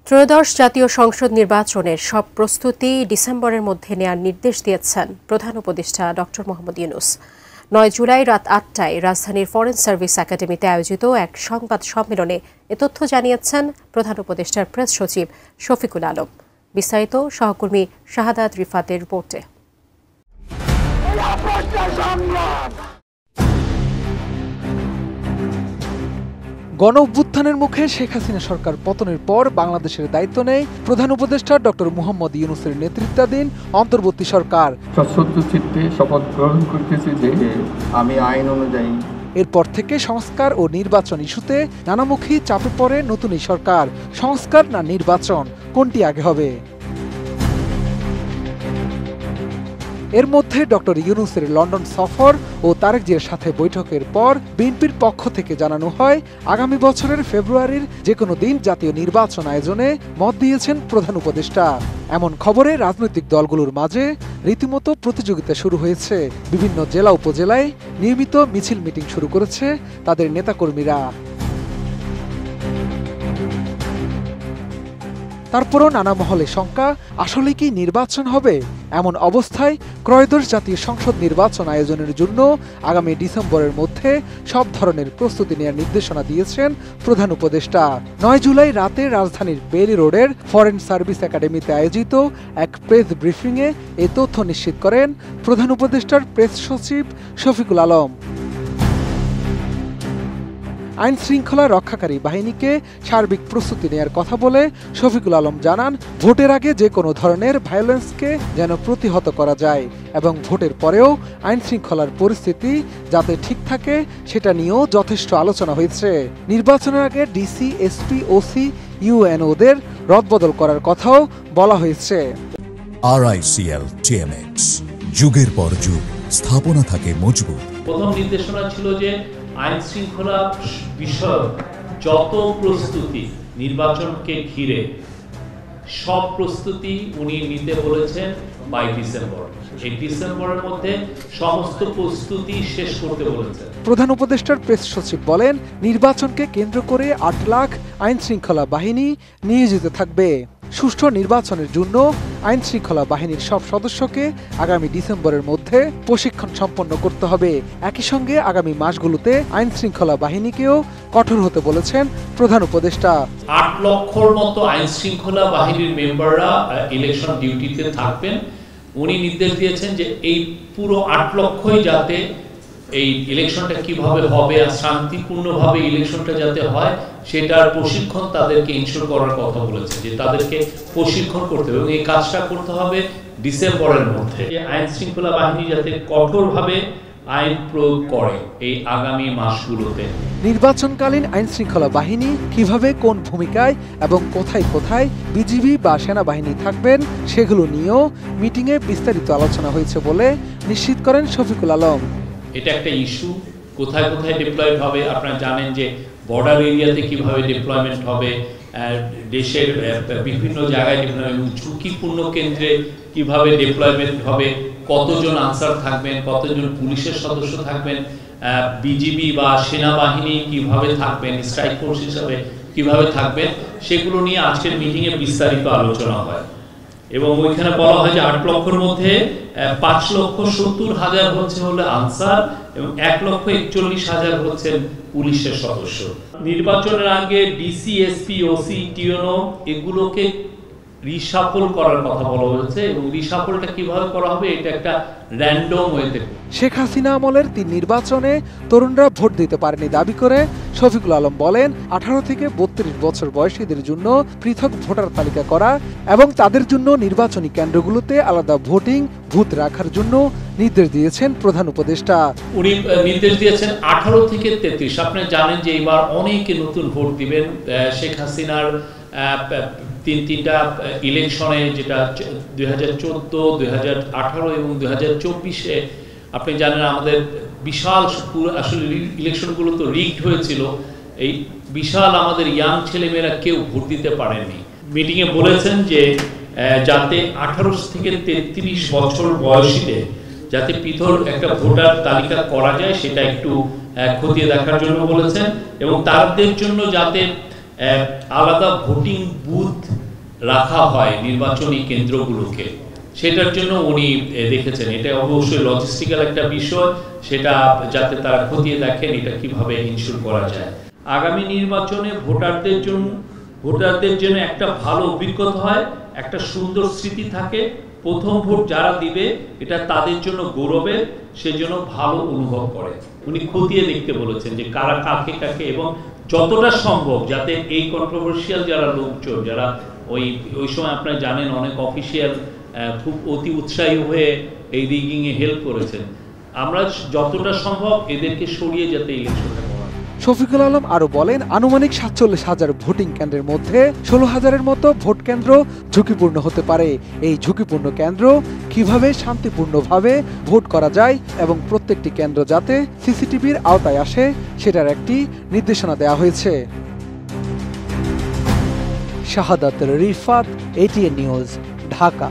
ত্রয়োদশ জাতীয় সংসদ নির্বাচনের সব প্রস্তুতি ডিসেম্বরের মধ্যে নেয়ার নির্দেশ দিয়েছেন প্রধান উপদেষ্টা ডক্টর মোহাম্মদ ইউনূস। ৯ জুলাই রাত ৮টায় রাজধানীর ফরেন সার্ভিস একাডেমিতে আয়োজিত এক সংবাদ সম্মেলনে এ তথ্য জানিয়েছেন প্রধান উপদেষ্টার প্রেস সচিব শফিকুল আলম। বিস্তারিত সহকর্মী শাহাদাত রিফাতের রিপোর্টে। গণ অভ্যুত্থানের মুখে শেখ হাসিনা সরকার পতনের পর বাংলাদেশের দায়িত্ব নেয় প্রধান উপদেষ্টা ডক্টর মোহাম্মদ ইউনূসের নেতৃত্বাধীন অন্তর্বর্তী সরকার। সশ্রদ্ধ চিত্তে শপথ গ্রহণ করতেছি যে আমি আইন অনুযায়ী। এরপর থেকে সংস্কার ও নির্বাচন ইস্যুতে নানামুখী চাপে পড়ে নতুন এই সরকার। সংস্কার না নির্বাচন, কোনটি আগে হবে? এর মধ্যে ডক্টর ইউনূসের লন্ডন সফর ও তারেক জিয়ার সাথে বৈঠকের পর বিএনপির পক্ষ থেকে জানানো হয় আগামী বছরের ফেব্রুয়ারির যে কোনো দিন জাতীয় নির্বাচন আয়োজনে মত দিয়েছেন প্রধান উপদেষ্টা। এমন খবরে রাজনৈতিক দলগুলোর মাঝে রীতিমতো প্রতিযোগিতা শুরু হয়েছে। বিভিন্ন জেলা উপজেলায় নিয়মিত মিছিল মিটিং শুরু করেছে তাদের নেতাকর্মীরা। তারপরও নানা মহলে শঙ্কা, আসলে কি নির্বাচন হবে? এমন অবস্থায় ত্রয়োদশ জাতীয় সংসদ নির্বাচন আয়োজনের জন্য আগামী ডিসেম্বরের মধ্যে সব ধরনের প্রস্তুতি নেওয়ার নির্দেশনা দিয়েছেন প্রধান উপদেষ্টা। ৯ জুলাই রাতে রাজধানীর বেইলি রোডের ফরেন সার্ভিস একাডেমিতে আয়োজিত এক প্রেস ব্রিফিংয়ে এ তথ্য নিশ্চিত করেন প্রধান উপদেষ্টার প্রেস সচিব শফিকুল আলম। আইন শৃঙ্খলা রক্ষাকারী বাহিনীকে সার্বিক প্রস্তুতি নেয়ার কথা বলে শফিকুল আলম জানান, ভোটের আগে যে কোনো ধরনের ভায়োলেন্সকে যেন প্রতিহত করা যায় এবং ভোটের পরেও আইন শৃঙ্খলার পরিস্থিতি যাতে ঠিক থাকে সেটা নিয়েও যথেষ্ট আলোচনা হয়েছে। নির্বাচনের আগে ডিসি, এসপি, ওসি, ইউএনওদের রদবদল করার কথাও বলা হয়েছে। RICL TMX, যুগের পর যুগ স্থাপনা থাকে মজবুত। প্রথম নির্দেশনা ছিল যে আইন শৃঙ্খলা বিষয়ক যত প্রস্তুতি নির্বাচনকে ঘিরে সব প্রস্তুতি উনি নিতে বলেছেন বাই ডিসেম্বর। এই ডিসেম্বরের মধ্যে সমস্ত প্রস্তুতি শেষ করতে বলেছেন। প্রধান উপদেষ্টার প্রেস সচিব বলেন, নির্বাচনকে কেন্দ্র করে ৮ লাখ আইন শৃঙ্খলা বাহিনী নিয়োজিত থাকবে। সুষ্ঠু নির্বাচনের জন্য আইন শৃঙ্খলা বাহিনীর সব সদস্যকে আগামী ডিসেম্বরের মধ্যে প্রশিক্ষণ সম্পন্ন করতে হবে। একই সঙ্গে আগামী মাসগুলোতে আইন শৃঙ্খলা বাহিনীকেও কঠোর হতে বলেছেন প্রধান উপদেষ্টা। ৮ লক্ষর মতো আইন শৃঙ্খলা বাহিনীর মেম্বাররা ইলেকশন ডিউটিতে থাকবেন। উনি নির্দেশ দিয়েছেন যে এই পুরো ৮ লক্ষই যাতে এই ইলেকশনটা কিভাবে হবে আর শান্তিপূর্ণভাবে ইলেকশনটা যাতে হয় সেটার প্রশিক্ষণ তাদেরকে ইনশিওর করার কথা বলেছে, যে তাদেরকে প্রশিক্ষণ করতে হবে এবং এই কাজটা করতে হবে ডিসেম্বরের মধ্যে। আইন শৃঙ্খলা বাহিনী যাতে কঠোরভাবে আইন প্রয়োগ করে এই আগামী মাসগুলোতে। নির্বাচনকালীন আইন শৃঙ্খলা বাহিনী কিভাবে কোন ভূমিকায় এবং কোথায় কোথায় বিজিবি বা সেনাবাহিনী থাকবেন সেগুলো নিয়েও মিটিংয়ে বিস্তারিত আলোচনা হয়েছে বলে নিশ্চিত করেন শফিকুল আলম। এটা একটা ইস্যু, কোথায় কোথায় ডিপ্লয়েড হবে। আপনারা জানেন যে বর্ডার এরিয়াতে কিভাবে ডিপ্লয়মেন্ট হবে, দেশের বিভিন্ন জায়গায় ডিপ্লয়মেন্ট, ঝুঁকিপূর্ণ কেন্দ্রে কিভাবে ডিপ্লয়মেন্ট হবে, কতজন আনসার থাকবেন, কতজন পুলিশের সদস্য থাকবেন, বিজিবি বা সেনাবাহিনী কিভাবে থাকবেন, স্ট্রাইক ফোর্স হিসাবে কিভাবে থাকবেন, সেগুলো নিয়ে আজকের মিটিংয়ে বিস্তারিত আলোচনা হয় এবং ওইখানে বলা হয় যে ৮ লক্ষের মধ্যে ৫,৭০,০০০ হচ্ছে হলো আনসার এবং ১,৪১,০০০ হচ্ছেন পুলিশের সদস্য। নির্বাচনের আগে ডিসি, এসপি, ওসি, টিওনো এগুলোকে রিশাফল করার কথা বলা হয়েছে এবং রিশাফলটা কিভাবে করা হবে এটা একটা র্যান্ডম ওয়েতে। শেখ হাসিনা আমলের ৩ নির্বাচনে তরুণরা ভোট দিতে পারেনি দাবি করে শফিকুল আলম বলেন, ১৮ থেকে ৩২ বছর বয়সীদের জন্য পৃথক ভোটার তালিকা করা এবং তাদের জন্য নির্বাচনী কেন্দ্রগুলোতে আলাদা ভোটিং বুথ রাখার জন্য নির্দেশ দিয়েছেন প্রধান উপদেষ্টা। উনি নির্দেশ দিয়েছেন ১৮ থেকে ৩৩। আপনি জানেন যে এবার অনেকে নতুন ভোট দিবেন। শেখ হাসিনার তিনটা ইলেকশনে, যেটা ২০১৪, ২০১৮ এবং ২০২৪-এ আপনি জানেন আমাদের বিশাল আসলে ইলেকশনগুলো তো রিগড হয়েছিল। এই বিশাল আমাদের ইয়াং ছেলেমেয়েরা কেউ ভোট দিতে পারেনি। মিটিংয়ে বলেছেন যে যাতে ১৮ থেকে ৩৩ বছর বয়সীদের যাতে পৃথক একটা ভোটার তালিকা করা যায় সেটা একটু খতিয়ে দেখার জন্য বলেছেন এবং তাদের জন্য যাতে আলাদা ভোটিং বুথ রাখা হয় নির্বাচনী কেন্দ্রগুলোকে, সেটার জন্য উনি দেখেছেন। এটা অবশ্যই লজিস্টিক্যাল একটা বিষয়, সেটা যাতে তারা খতিয়ে দেখেন এটা কিভাবে ইনশিওর করা যায়। আগামী নির্বাচনে ভোটারদের জন্য একটা ভালো অভিজ্ঞতা হয়, একটা সুন্দর স্মৃতি থাকে। প্রথম ভোট যারা দিবে এটা তাদের জন্য গৌরবের, সেজন্য ভালো অনুভব করে। উনি খতিয়ে দেখতে বলেছেন যে কারা কাকে কাকে, এবং যতটা সম্ভব যাতে এই কন্ট্রোভার্সিয়াল যারা লোকজন, যারা ওই সময় আপনারা জানেন অনেক অফিসিয়াল খুব অতি উৎসাহী হয়ে এই রিগিংয়ে হেল্প করেছেন, আমরা যতটা সম্ভব এদেরকে সরিয়ে যাতে ইলেকশনটা করা। শফিকুল আলম আরো বলেন, আনুমানিক ৪৭,০০০ ভোটিং কেন্দ্রের মধ্যে ১৬,০০০-এর মতো ভোট কেন্দ্র ঝুঁকিপূর্ণ হতে পারে। এই ঝুঁকিপূর্ণ কেন্দ্র কিভাবে শান্তিপূর্ণভাবে ভোট করা যায় এবং প্রত্যেকটি কেন্দ্র যাতে সিসিটিভির আওতায় আসে সেটার একটি নির্দেশনা দেওয়া হয়েছে। শাহাদাত রিফাত, ATN নিউজ, ঢাকা।